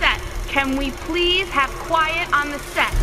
set. Can we please have quiet on the set?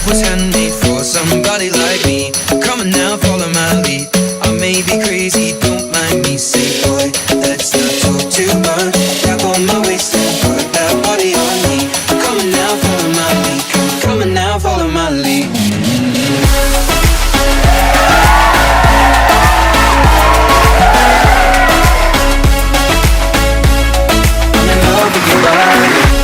Was handmade for somebody like me. Come on now, follow my lead. I may be crazy, don't mind me. Say, boy, let's not talk too much. Grab on my waist and put that body on me. Come on now, follow my lead. Come on now, follow my lead. I'm in love with your body.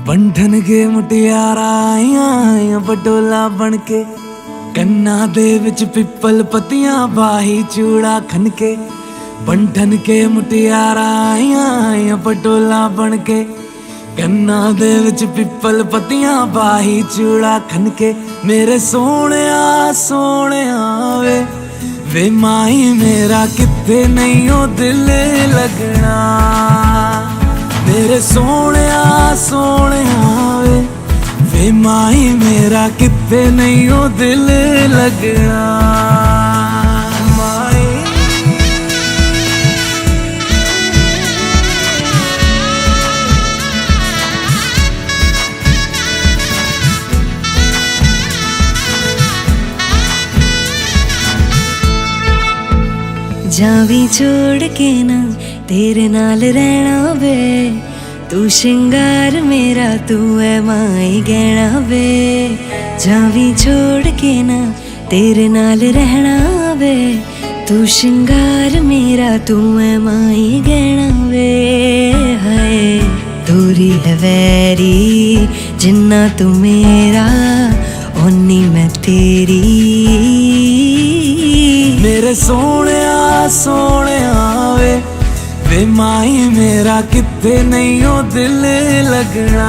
बंधन के मुटियारा आईया पटोला बनके कन्ना दे विच पिपल पतियां बाही चूड़ा खनके बंधन के मुटियारा आईया पटोला बनके कन्ना दे विच पिपल पतियां बाही चूड़ा खनके मेरे सोहणिया सोहणिया वे माही मेरा किथे नहीं ओ दिल लगना मेरे सोहणिया सोहणिया वे माही मेरा किथे नहीं ओ दिल लगना माही जावी छोड़ के ना तेरे नाल रहना वे तू शिंगार मेरा तू है माई गहना वे जावी छोड़ के ना तेरे नाल रहना वे तू शिंगार मेरा तू है माई गहना वे हाय दूरी है वैरी जिन्ना तू मेरा ओनी मैं तेरी मेरे सोहणिया सोहणिया वे माही मेरा किथे नहीं ओ दिल लगना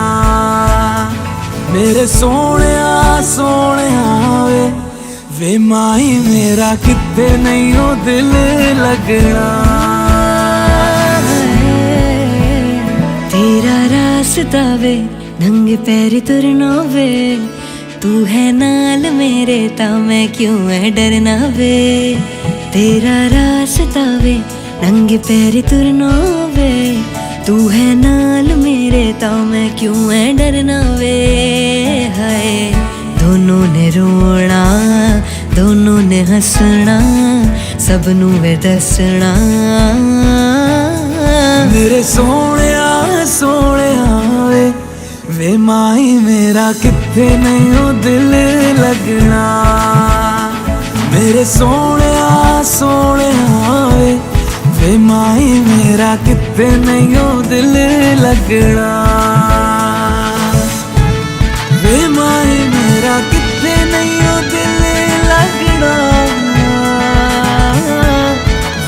मेरे सोहणिया सोहणिया वे माही मेरा किथे नहीं ओ दिल लगना तेरा रास्ता वे नंगे पैरी तुरना वे तू है नाल मेरे ता मैं क्यों है डरना वे तेरा रास्ता वे नंगे पैरी तुरना वे तू है नाल मेरे ता मैं क्यों है डरना वे हाय दोनों ने रोना दोनों ने हंसना सबनू वे दसना मेरे सोहणिया सोहणिया वे माही मेरा किथे नहीं ओ दिल लगना मेरे सोहणिया सोहणिया वे माही मेरा किथे नहीं ओ दिल लगना वे माही मेरा किथे नहीं ओ दिल लगना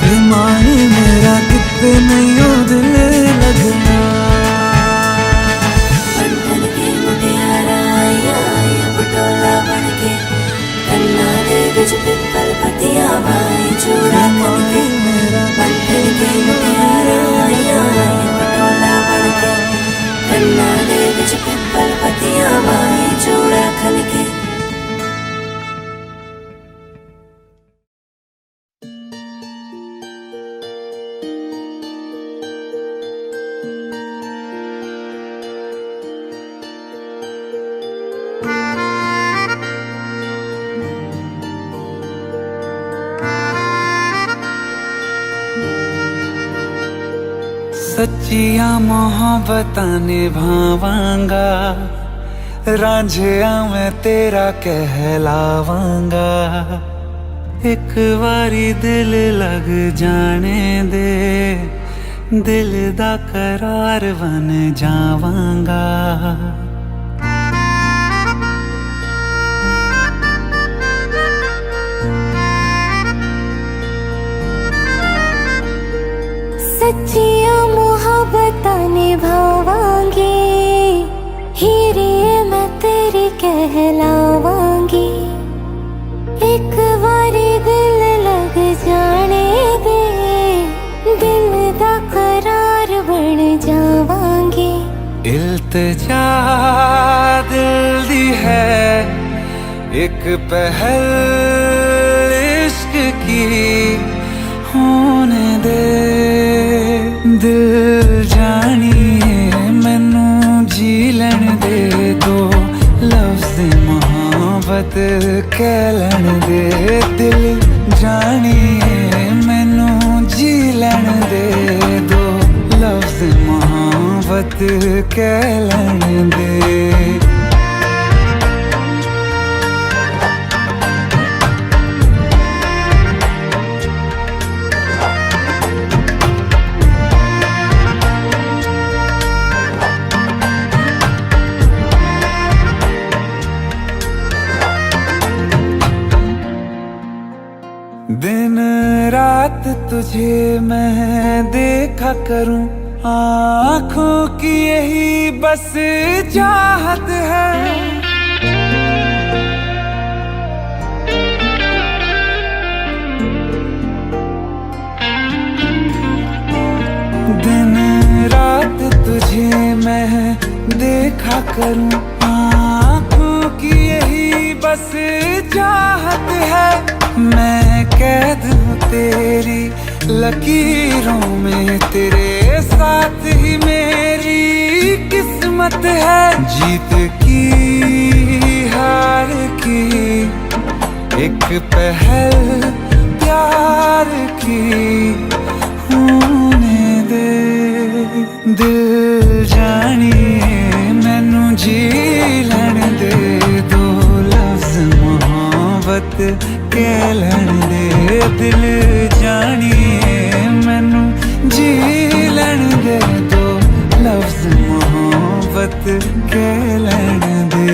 वे माही मेरा किथे नहीं ओ दिल लगना बंधन के मुटियारा सच्चियां मोहब्बतां निभावांगा, रांझिया मैं तेरा कहलावांगा। एक बारी दिल लग जाने दे, दिल दा करार बन जावांगा। सच्चियां मोहब्बतां निभावांगी, हीरे मैं तेरी कहलावांगी। एक बारी दिल लग जाने दे, दिल दा करार बन जावांगी। इल्तिजा दिल दी है एक पहल इश्क की, होने दे दिल जानिए मैनू जी लैन दे। दो लफ्ज़ मोहब्बत कह लैन दे, दिल जानिए मैनू जी लैन दे। दो लफ्ज़ मोहब्बत कह लैन दे। दिन रात तुझे मैं देखा करूं, आँखों की यही बस चाहत है। दिन रात तुझे मैं देखा करूं, आँखों की यही बस चाहत है। मैं कैद हूँ तेरी लकीरों में, तेरे साथ ही मेरी किस्मत है। जीत की हार की एक पहल प्यार की, होने दे दिल जानिए मैनू जी लैन दे। दो लफ्ज़ मोहब्बत कह लैन दे, दिल जानिए मैनू जी लैन दे। दो लफ्ज़ मोहब्बत कह लैन दे।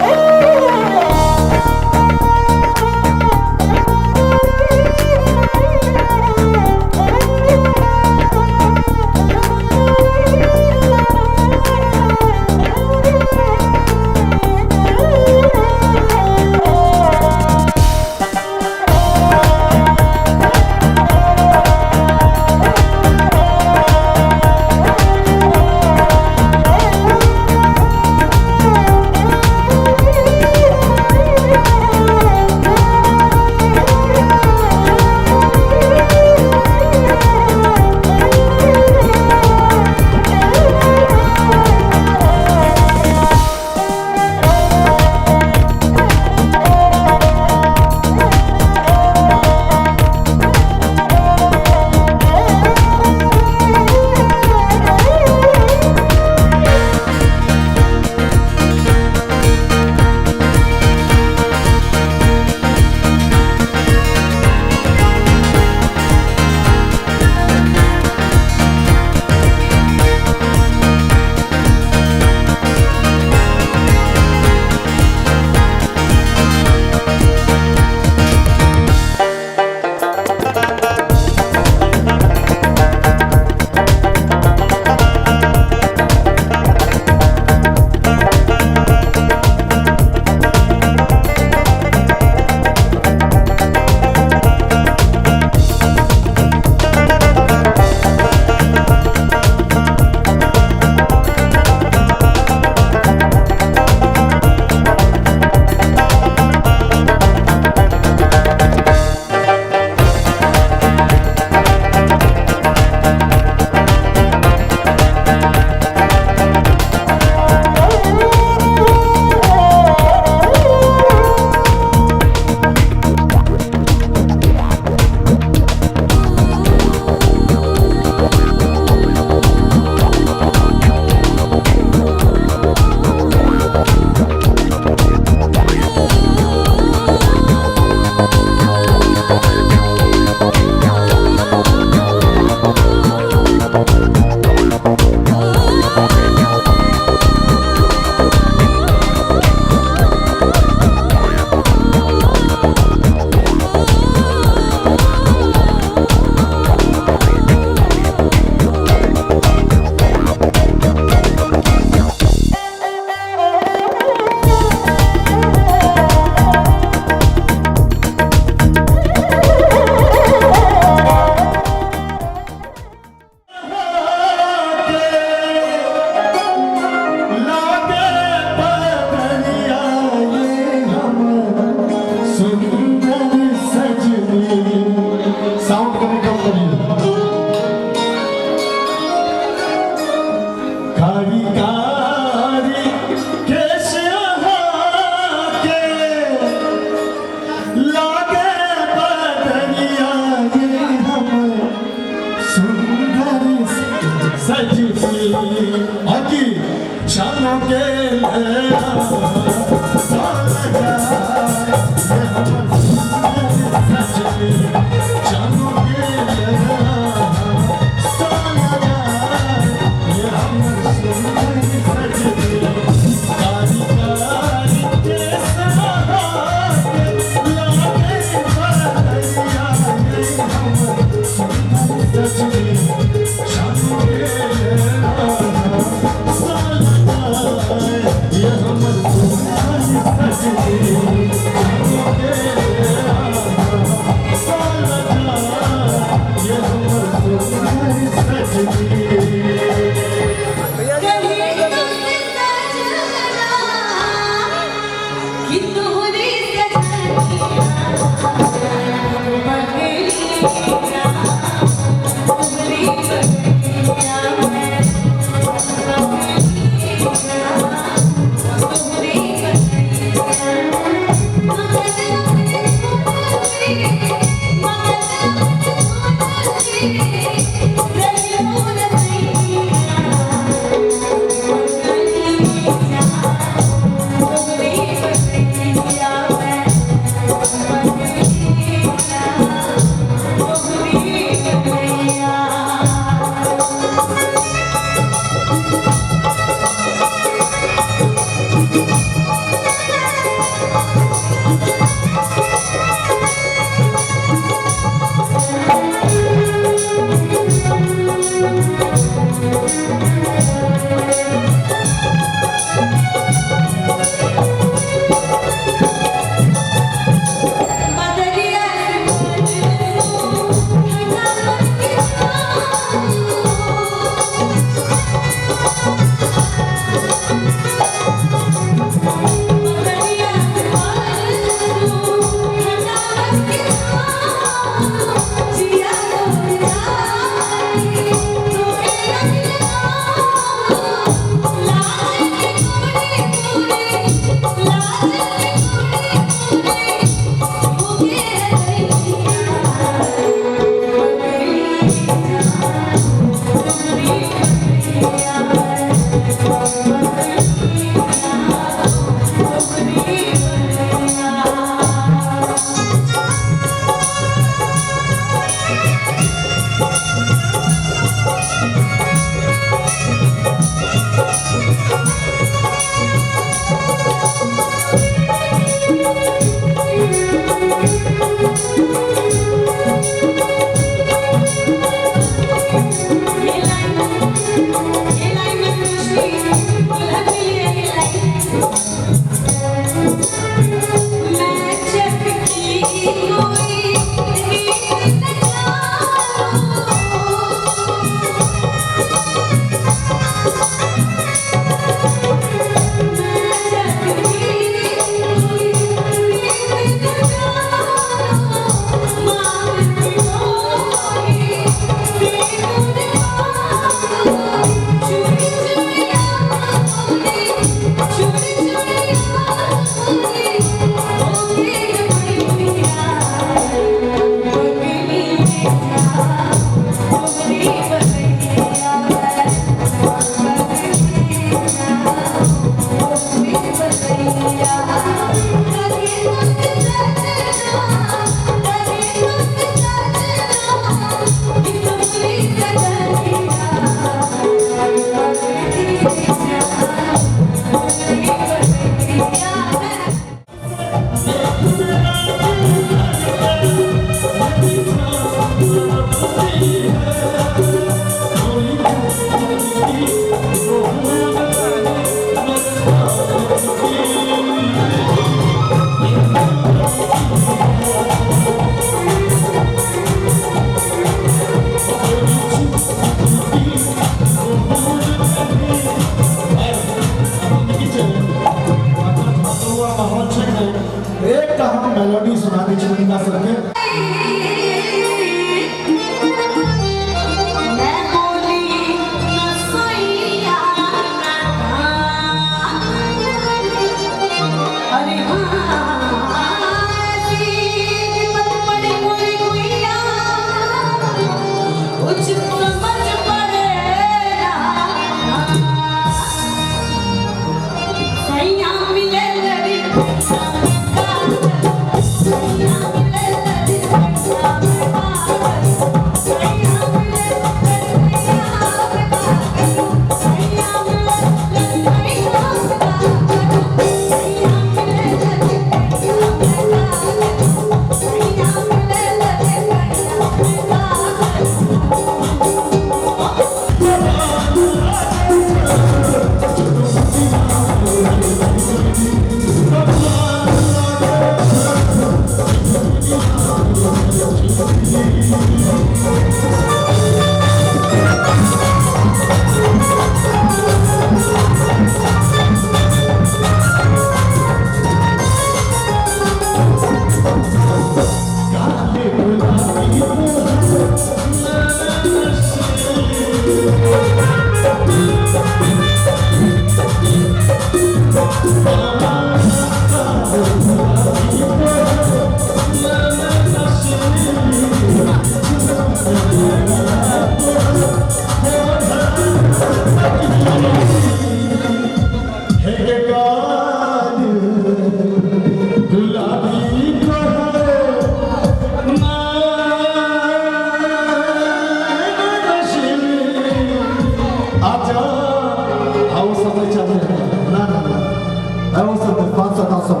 में फांसा था सब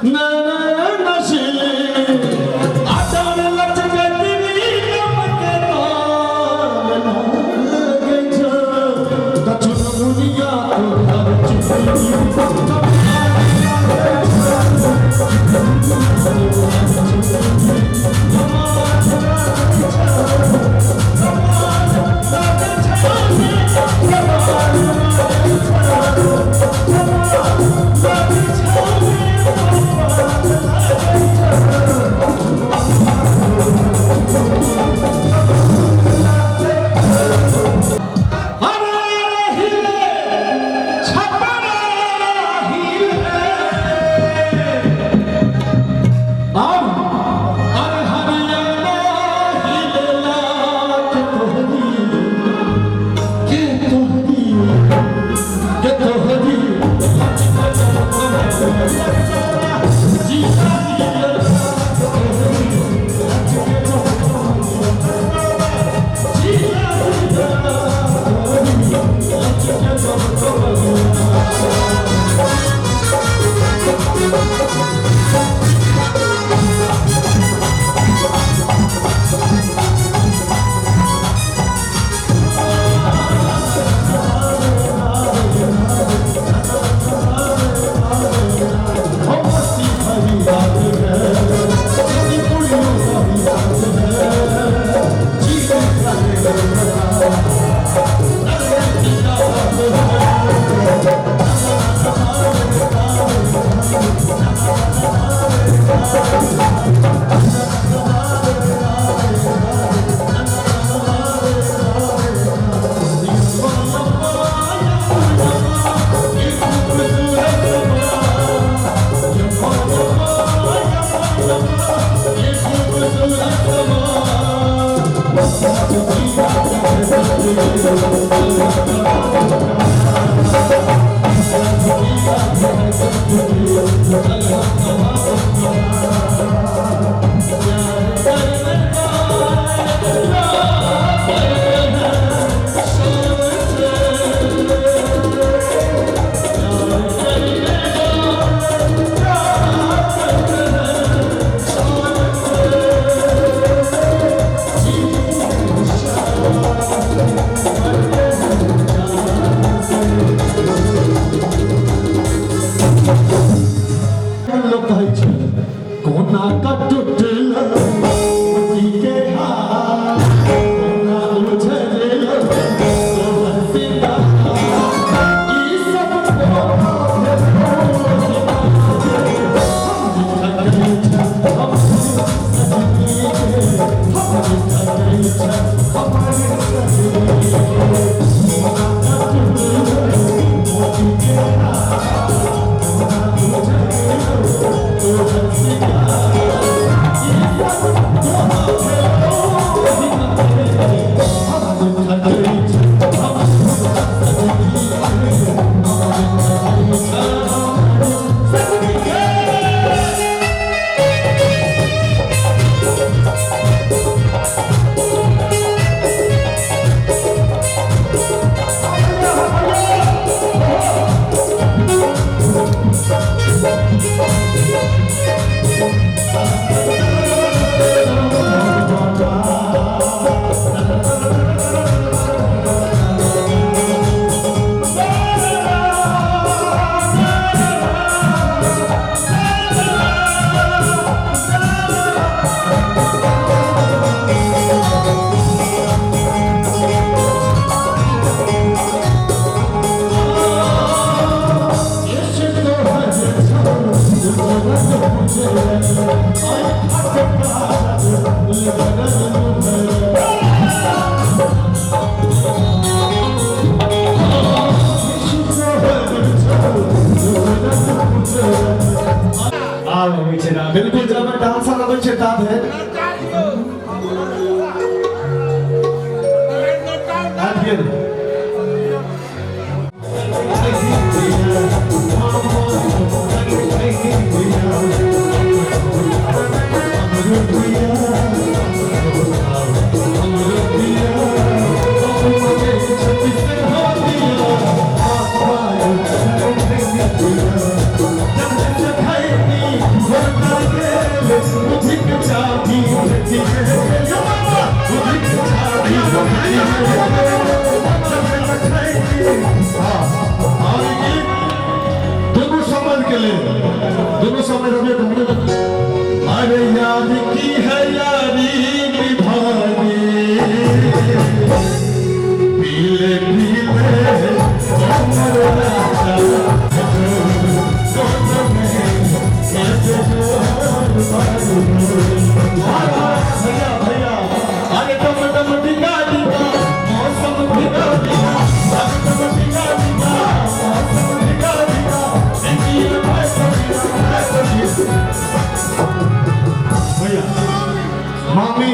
ना नशीली आचार लचके तेरी नमके ताल लगे जो कचुन दुनिया को हर चुकी बिल्कुल जब मैं डांस वाला कोई चिताब है गेले दोनों समय रबिया कमरे अरे याद की है यारी निभानी पीले पीले उम्र राजा भैया भैया अरे टम टम टिका टिका मौसम टिका टिका टम टिका टिका मौसम टिका टिका इंजीन भाई भैया मामी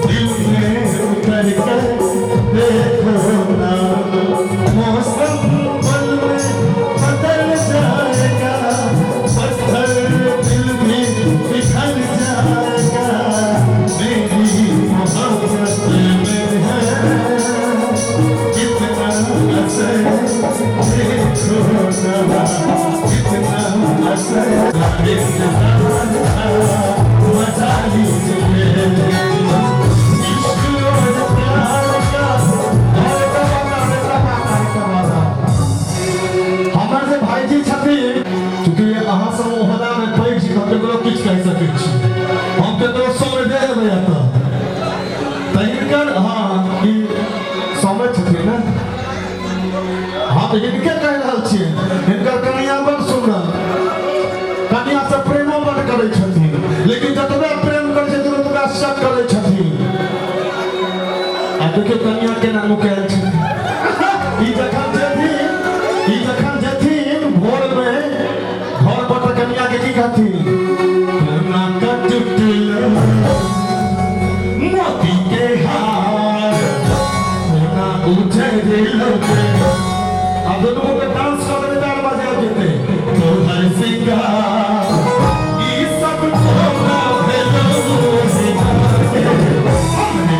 दिल में उतर कर देखो ना मौसम पल में बदल जाएगा पत्थर दिल भी पिघल जाएगा मेरी मोहब्बत में है कितना असर देखो ना कितना असर मजा लीजिए इश्क और प्यार का हमारे जे भाईजी छथिन चूँकि अहाँ सब मोहल्ला में पैघ छी हम केकरो किछु कहि सकै छी हम केकरो समय दे देबै एतऽ तऽ हिनकर हाँ ई समय छथिन ने हम हिनके कहि रहल छियै हिनकर कनिया बड़ सुन्दर कनिया से प्रेमो बड़ करै छथिन लेकिन जतबे प्रेम करै छथिन ओतबे शक करै छथिन आ देखियौ कनिया केना नुकायल छथिन ई जखन जेथिन भोर में घर पर कनिया के की कहथिन ना कटुटल मोती के हार ना उठे दिल पे अब दोनों के डांस करने 4 बजे जेते तो हर सिंगार ई सब तोरा भेलो सिंगार के हमने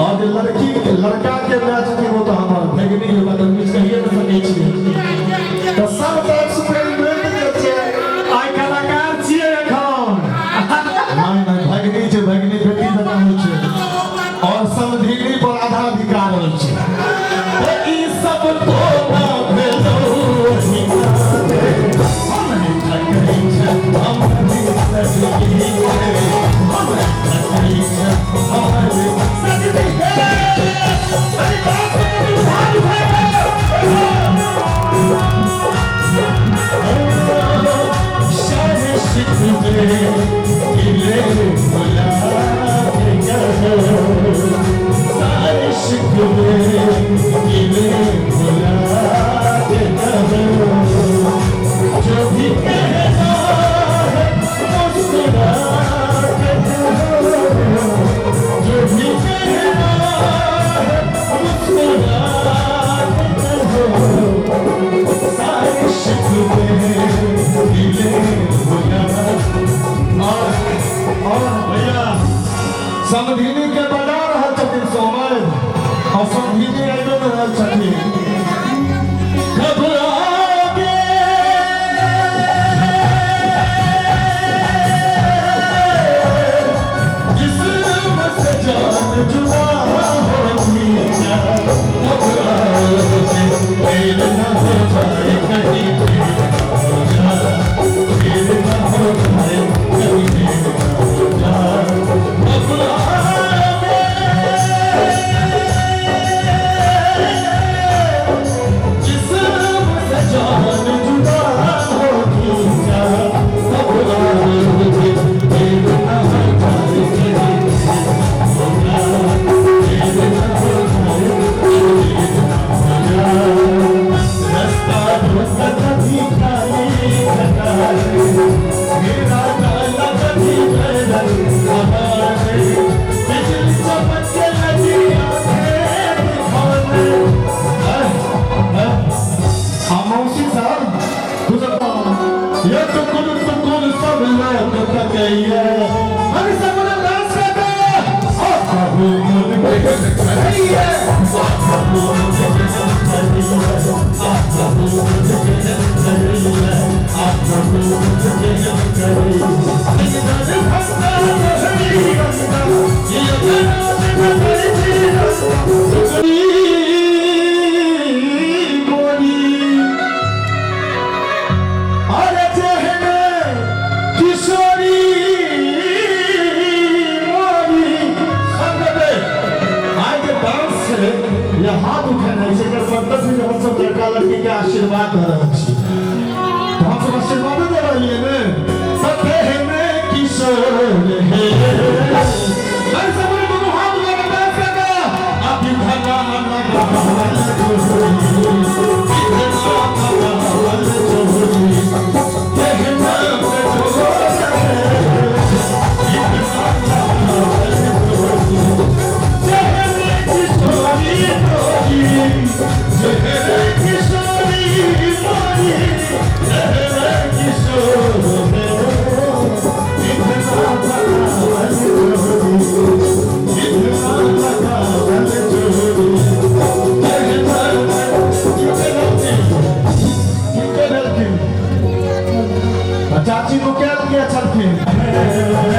और लड़का के मैच के वो तो हमार भगनी के बात हम कहिए न सकै छी तो सब तरफ से प्रेम जे छै आइ कलाकार छियै एखन नहीं भगनी छै भगनी बेटी जना होइ छै और समधिनी पर आधा अधिकार होइ छै तो ई सब तो ना भेलो हम नहीं ठकई छै हम नहीं सजनी हम नहीं ठकई छै हमारे सजनी जो भी कहना है मुस्कुरा के जो भी कहना है मुस्कुरा के सारे शिकवे गिले भुला और भैया समधिनी के बजा रहल छथिन समय और समधिनी आइबे रहल छथिन हाथ उठाना इसे कर मतलब भी हम सब लड़का लड़की के आशीर्वाद दे रहे छी तो हम सब आशीर्वाद दे रही है ना सत्य है मैं किशोर है मैं सब लोग हाथ लगा बैठ लगा आप ही भला चाची को क्या किया चलते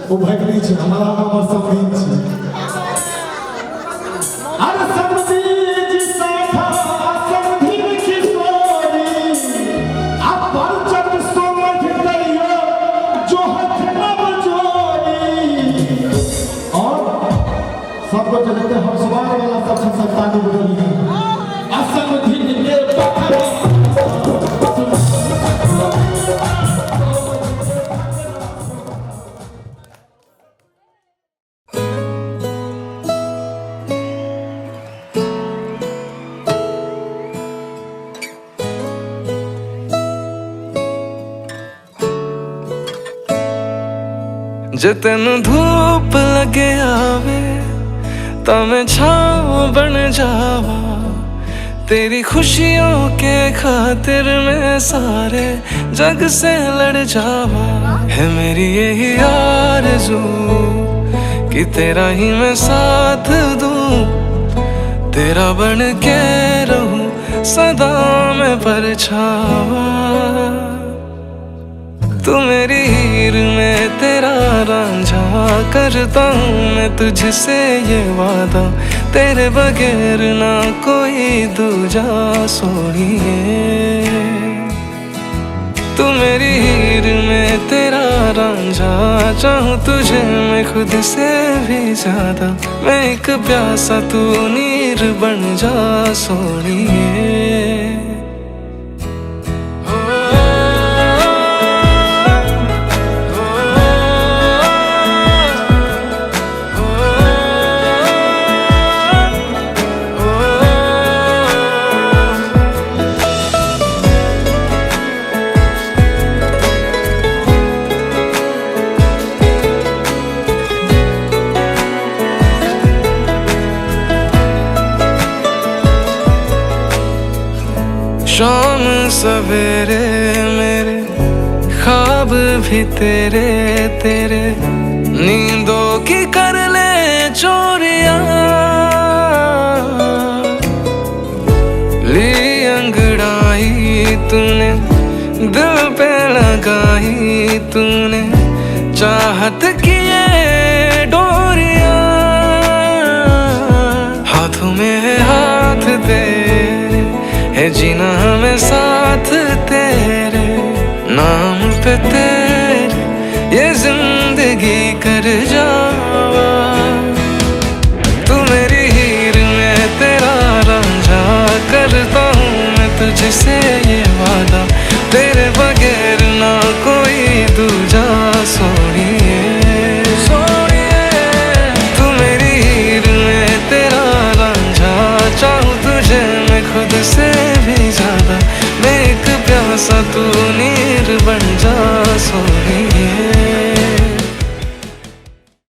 वो भगनी छे हमारा हमर सब दिन छे अरे समझी जी साथा समझी किशोरी आप परचत समझ गइयो जो हाथ न जोड़ी और सबको चलते हम सवार वाला सब संतानी बोली असमझी के पत्थर जे तेनू धूप लगे आवे ता मैं छाँव बन जावा तेरी खुशियों के खातिर मैं सारे जग से लड़ जावा है मेरी यही आरज़ू कि तेरा ही मैं साथ दूं तेरा बन के रहूं सदा मैं परछावा तू मेरी हीर में तेरा रांझा करता हूँ मैं तुझसे ये वादा, तेरे बगैर ना कोई दूजा सोनिए। तू मेरी हीर में तेरा रांझा, चाहूँ तुझे मैं खुद से भी ज्यादा, मैं एक प्यासा तू नीर बन जा सोनिए। शाम सवेरे मेरे ख्वाब भी तेरे तेरे, नींदों की कर ले चोरियां, ली अंगड़ाई तूने दिल पे लगाई तूने, चाहत की ये डोरियां, हाथों में है हाथ तेरे, है जीना हमें साथ तेरे, नाम पे तेरे ये जिंदगी कर जावा। तू मेरी हीर में तेरा रांझा करता हूँ मैं तुझसे ये वादा, तेरे बगैर ना कोई दूजा सोनिए। तू मेरी हीर में तेरा रांझा, चाहूँ तुझे मैं खुद से भी ज्यादा, मैं एक प्यासा तू नीर बन जा सो।